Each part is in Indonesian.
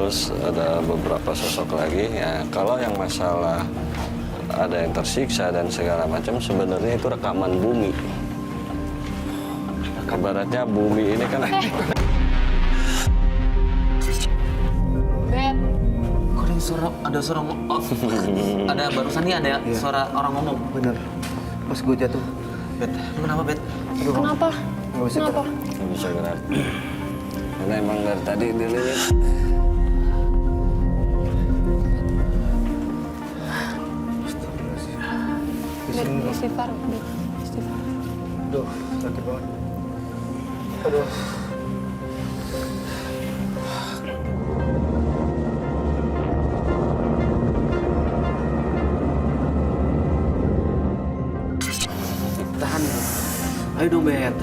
terus ada beberapa sosok lagi. Ya, kalau yang masalah ada yang tersiksa dan segala macam, sebenarnya itu rekaman bumi. Ibaratnya bumi ini kan. Bet. Kok ada suara ada barusan nih ada suara orang ngomong. Bener. Pas gue jatuh. Bet, lu kenapa Bet? Aduh, Kenapa? nggak bisa Kenapa? Nggak bisa gerak. Karena emang dari tadi dililit. Bet, istighfar. Bet, istighfar. Aduh, sakit banget. Aduh. Tahan. Ayo dong Bet.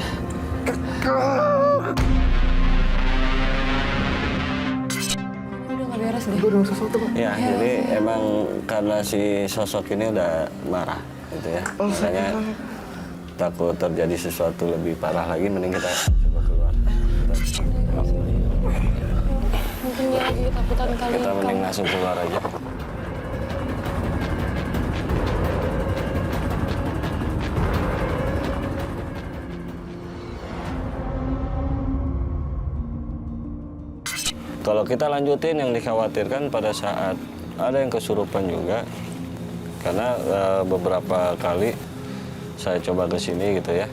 Udah nggak beres deh. Gue udah sesuatu, Pak. Ya, jadi emang karena si sosok ini udah marah, gitu ya. Makanya takut terjadi sesuatu lebih parah lagi, mending kita coba keluar. Mungkin dia lagi ketakutan kali. Kita mending langsung keluar aja. Kalau kita lanjutin yang dikhawatirkan pada saat ada yang kesurupan juga, karena beberapa kali saya coba ke sini gitu ya,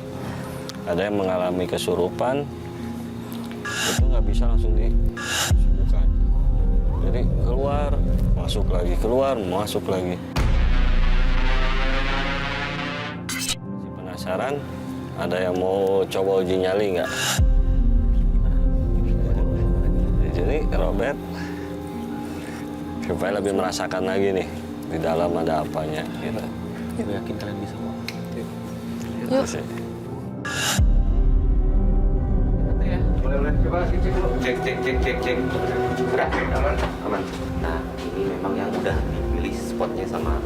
ada yang mengalami kesurupan, itu nggak bisa langsung disembuhkan. Jadi keluar, masuk lagi, keluar, masuk lagi. Masih penasaran? Ada yang mau coba uji nyali nggak? Jadi Robert supaya lebih merasakan lagi nih di dalam ada apanya gitu. Gue yakin kalian bisa kok. Yuk. Sih. Boleh. Coba cek dulu. Cek. Udah, aman. Nah, ini memang yang udah dipilih spotnya sama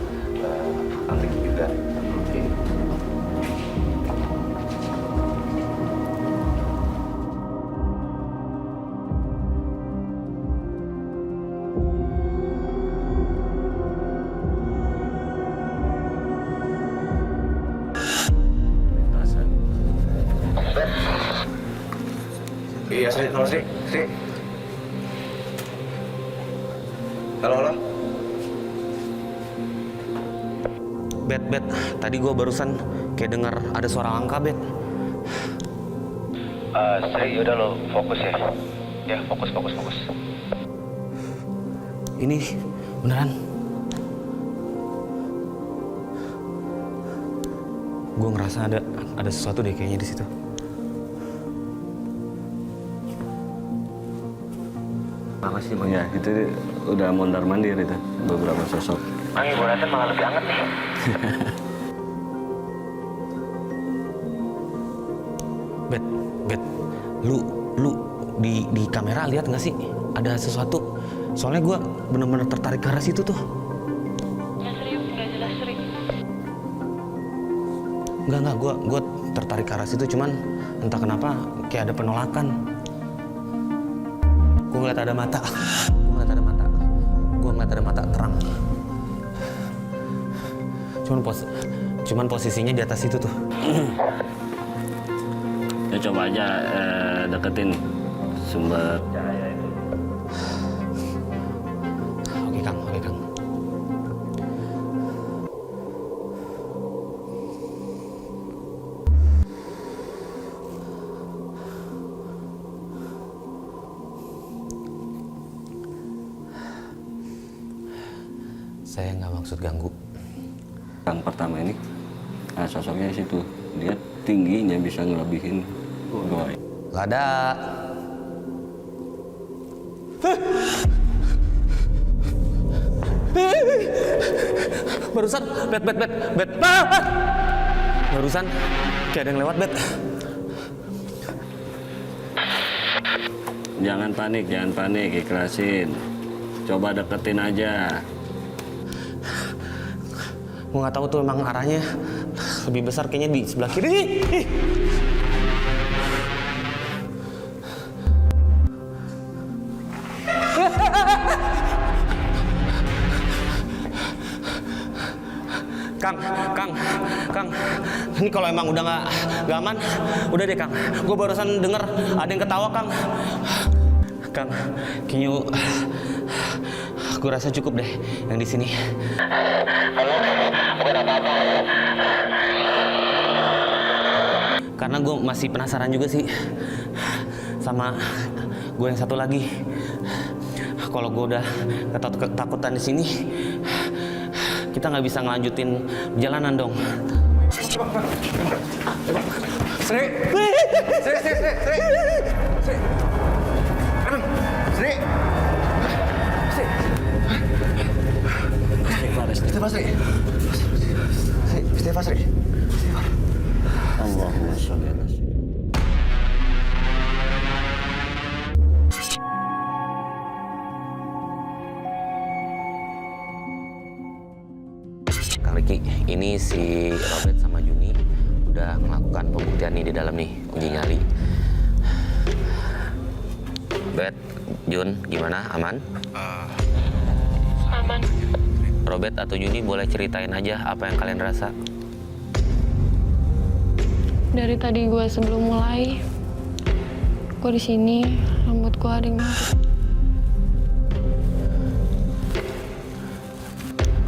Kang Ricky juga. Oke. Iya, Sri. Halo, Sri. Halo. Bet, tadi gue barusan kayak dengar ada suara angka, Bet. Sri, udah lo fokus ya. Ya, fokus. Ini beneran. Gue ngerasa ada sesuatu deh kayaknya di situ. Makasih Bang. Ya, itu udah mondar-mandir itu beberapa sosok. Angin gue rasa malah lebih hangat nih. Bet, lu di kamera lihat nggak sih ada sesuatu? Soalnya gue bener-bener tertarik ke arah situ tuh. Ya serius, nggak jelas Sri. Enggak, gue tertarik ke arah situ, cuman entah kenapa kayak ada penolakan. Gue ngeliat ada mata. Gue ngeliat ada mata terang. Cuman posisinya di atas itu tuh. Ya coba aja deketin sumber cahaya itu. Oke Kang. Saya nggak maksud ganggu. Yang pertama ini, nah sosoknya di situ, dia tingginya bisa ngelebihin gua. Gak ada. Barusan, Bet. Barusan kayak ada yang lewat, Bet. Jangan panik, ikhlasin. Coba deketin aja. Gue nggak tahu tuh emang arahnya lebih besar kayaknya di sebelah kiri. Kang, ini kalau emang udah nggak aman, udah deh Kang. Gue barusan denger ada yang ketawa Kang. Kang, can you? Gue rasa cukup deh yang di sini. Karena gue masih penasaran juga sih sama gue yang satu lagi. Kalau gue udah ketakutan di sini, kita nggak bisa ngelanjutin perjalanan dong. Sri! Allahumma sholli ala sayyidina. Kang Riki, ini si Robert sama Juni udah melakukan pembuktian nih di dalam nih, uji nyali. Bet, Jun, gimana? Aman? Aman. Robert atau Juni boleh ceritain aja apa yang kalian rasa. Dari tadi gue sebelum mulai, gue di sini rambut gue ada yang narik.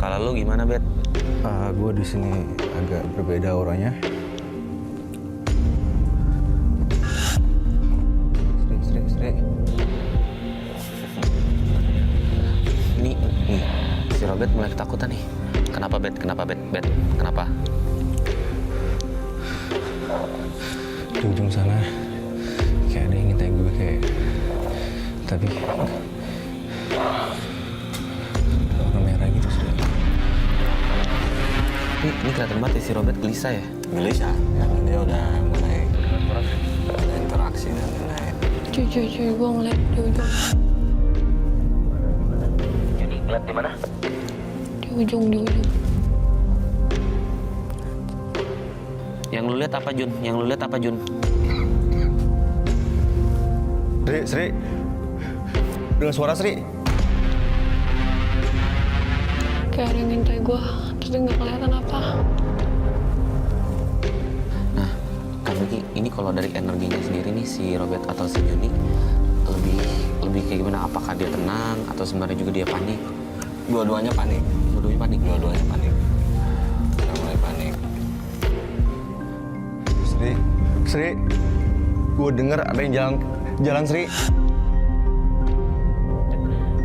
Kalau lu gimana, Bet? Gue di sini agak berbeda auranya. Sri. Nih, si Robert mulai ketakutan nih. Kenapa, Bet? Bet? Kenapa? Di ujung sana kayak ada yang ngintai gue kayak. Tapi warna merah gitu Sri. Ini kelihatan banget ya si Robert gelisah ya. Gelisah, karena dia udah mulai ada interaksi dan lain-lain. Cuy, gue ngeliat di ujung. Jadi ngeliat di mana? Di ujung. Yang lu lihat apa, Jun? Sri. Dengar suara Sri. Kayak ada yang ngintai gue, terus dia nggak kelihatan apa. Nah, Kang Riki, ini kalau dari energinya sendiri nih si Robert atau si Juni lebih kayak gimana? Apakah dia tenang atau sebenarnya juga dia panik? Dua-duanya panik. Udah mulai panik. Sri. Gue denger ada yang jalan Sri.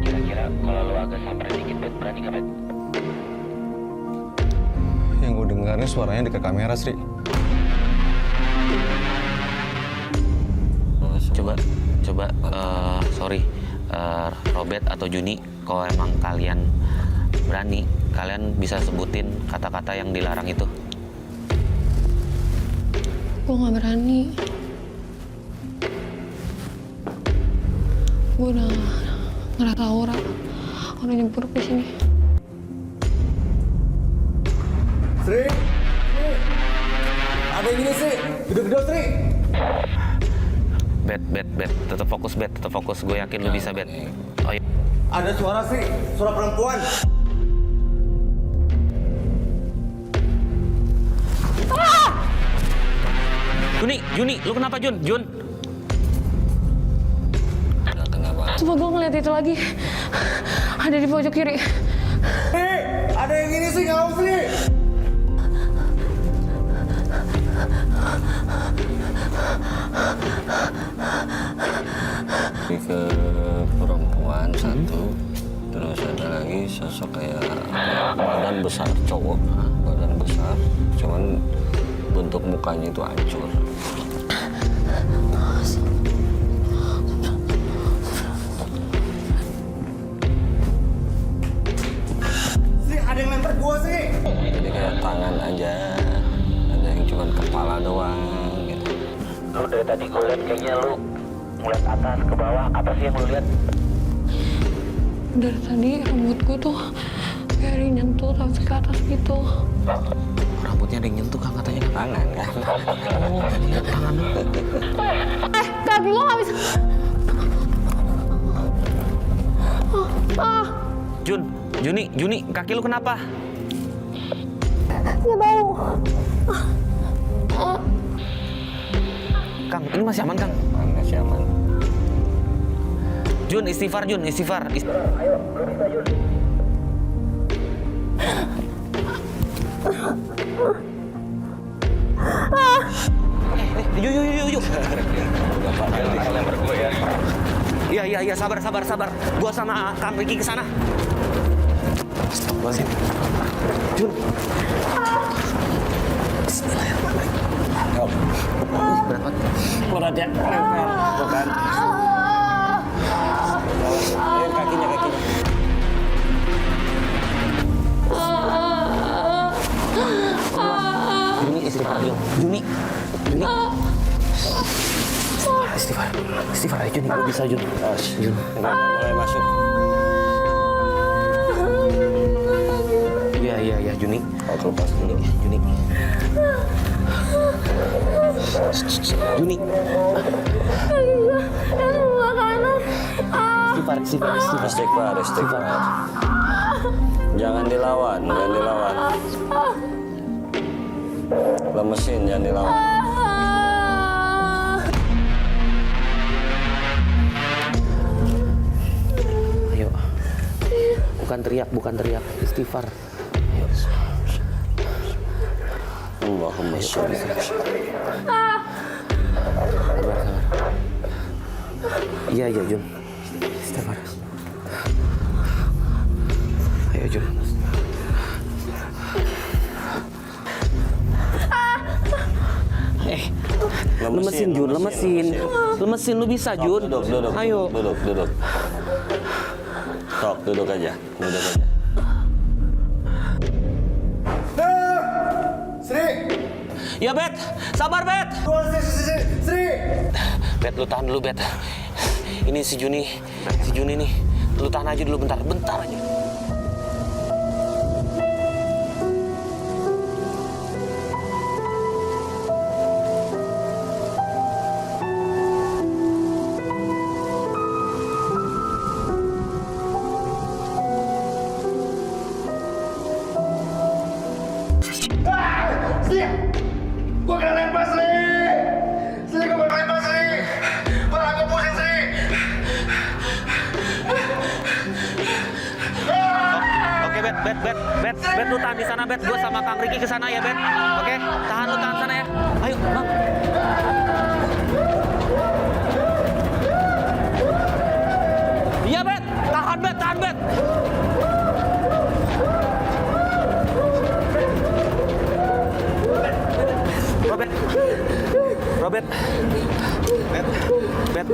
Kira-kira kalau lu agak samperin dikit, Bet, berani nggak, Bet? Yang gue dengarnya suaranya dekat kamera Sri. Coba, sorry, Robert atau Juni, kalau emang kalian berani, kalian bisa sebutin kata-kata yang dilarang itu. Gue nggak berani. Gue udah ngerasa aura nyempuruk di sini. Sri. Ada yang ini Sri. Gede-gede Sri. Bet, tetap fokus, gue yakin lu bisa, Bet. Oh iya. Ada suara Sri. Suara perempuan. Juni, lu kenapa, Jun? Udah kenapa? Coba gue ngeliat itu lagi. Ada di pojok kiri. Sri. Ada yang ini Sri. Nggak mau Sri. Ke perempuan satu, terus ada lagi sosok kayak badan besar cowok, badan besar, cuman bentuk mukanya itu hancur. Sri, ada yang lempar gua Sri. Jadi kayak tangan aja, ada yang cuman kepala doang gitu. Lu dari tadi gue liat kayaknya lu ngeliat atas ke bawah. Apa sih yang lu lihat? Dari tadi rambut gue tuh kayak ada yang nyentuh sampai ke atas gitu. Rambutnya ada yang nyentuh, Kang, katanya. Tangan kan? Oh, tangan lu. Kaki gue nggak bisa. Juni, kaki lu kenapa? Dia bau. Kang, ini masih aman, Kang? Masih aman. Jun, istighfar, Jun, istighfar. Ayo, belum bisa Jun. Yuk. Iya, sabar. Gua sama Kang Riki ke sana. Astagfirullahaladzim. Jun. Berat banget. Berat ya. Tuh kan. Kakinya. Juni, istighfar dulu. Juni. Istighfar aja, Juni. Lu bisa, Jun. Jun. Enggak boleh masuk. Iya, Juni. Aku lepas dulu. Juni. Istighfar. Jangan dilawan. Lemesin, jangan dilawan. Ayo. Bukan teriak. Istighfar. Ayo. Allahumma sholli. Sabar. Iya, Jun. Istighfar. Ayo, Jun. Lemesin, Jun. Lemesin, lu bisa, Jun. Duduk. Ayo. Duduk. Tok, duduk aja. Sri! Ya, Bet. Sabar, Bet. Sri! Bet, lu tahan dulu, Bet. Ini si Juni nih. Lu tahan aja dulu bentar aja. Sri! Gua kena lempar, Sri! Sri, gua kena lempar, Sri! Kepala gua pusing, Sri! Oke, Bet, lu tahan di sana, Bet. Gua sama Kang Riki ke sana ya, Bet. Oke, lu tahan sana ya. Ayo, Bang. Iya, Bet. Tahan, Bet. Robert. Bet.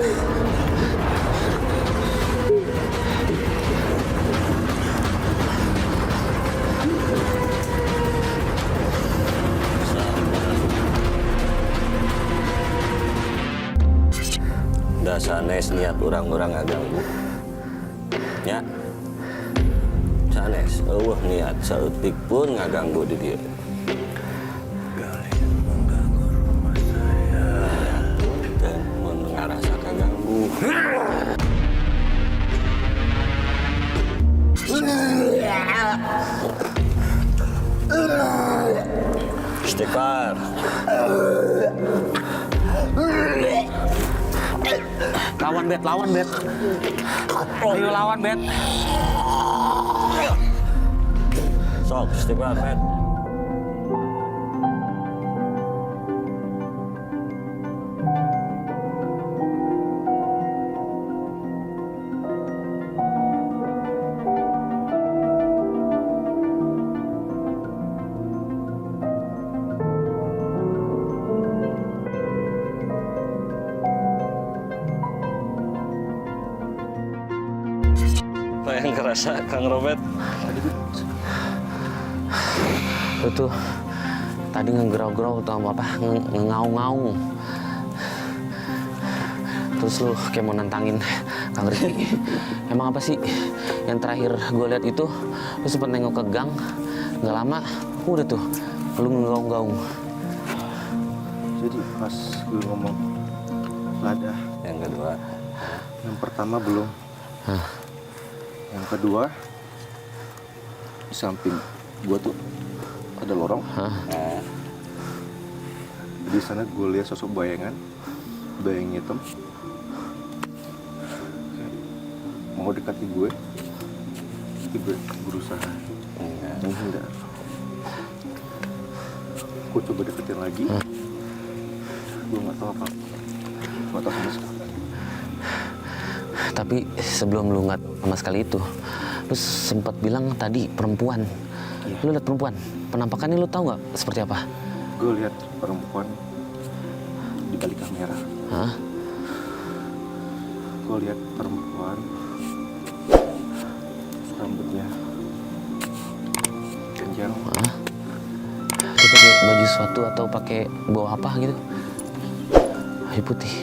Da sanes niat orang-orang ngaganggu. Ya. Sanes, eueuh niat saeutik pun ngaganggu di dieu. Dan mun ngarasa kaganggu. Istighfar. Lawan, Bet. Ayo lawan, Bet. Sok, istighfar, Bet. Apa yang kerasa, Kang Robert? Lu tuh tadi ngegerau-gerau atau apa, ngengaung-ngaung. Terus lu kayak mau nantangin Kang Riki. Emang apa sih yang terakhir gue lihat itu, lu sempet nengok ke gang, nggak lama udah tuh lu ngegaung-gaung. Jadi pas gue ngomong lada, Yang kedua, yang pertama belum. Yang kedua, di samping gue tuh ada lorong. Hah? Di sana gue lihat sosok bayang hitam mau dekati gue, tapi gue berusaha menghindar. Gue coba deketin lagi, gue nggak tahu apa, nggak tahu sama sekali. Tapi sebelum lu nggak sama sekali itu, lu sempat bilang tadi perempuan. Iya. Lu lihat perempuan. Penampakannya lu tahu nggak seperti apa? Gue lihat perempuan di balik kamera. Hah? Gue lihat perempuan rambutnya panjang. Hah? Dia pakai baju sesuatu atau pakai bawa apa gitu? Baju putih.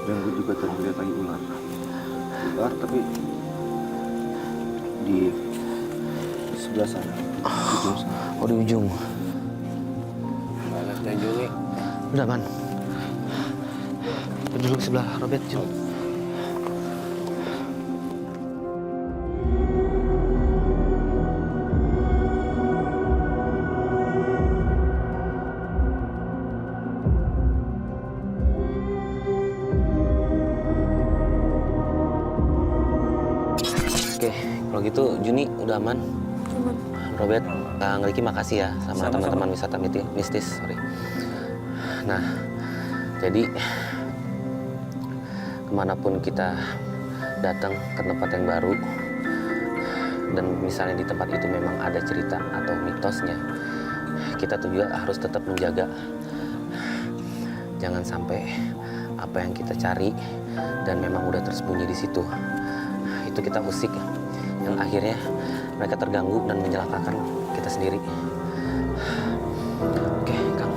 Dan gue juga tadi lihat lagi ular tapi di sebelah sana, di ujung sana. Oh, di ujung. Balas dan Juni. Udah, Man. Duduk sebelah Robert, Jun. Oke, kalau gitu Juni udah aman. Robert, Kang Riki makasih ya sama teman-teman wisata mistis. Sorry. Nah, jadi kemanapun kita datang ke tempat yang baru dan misalnya di tempat itu memang ada cerita atau mitosnya, kita tuh juga harus tetap menjaga. Jangan sampai apa yang kita cari dan memang udah tersembunyi di situ, itu kita usik, yang akhirnya mereka terganggu dan mencelakakan kita sendiri. Oke, Kang.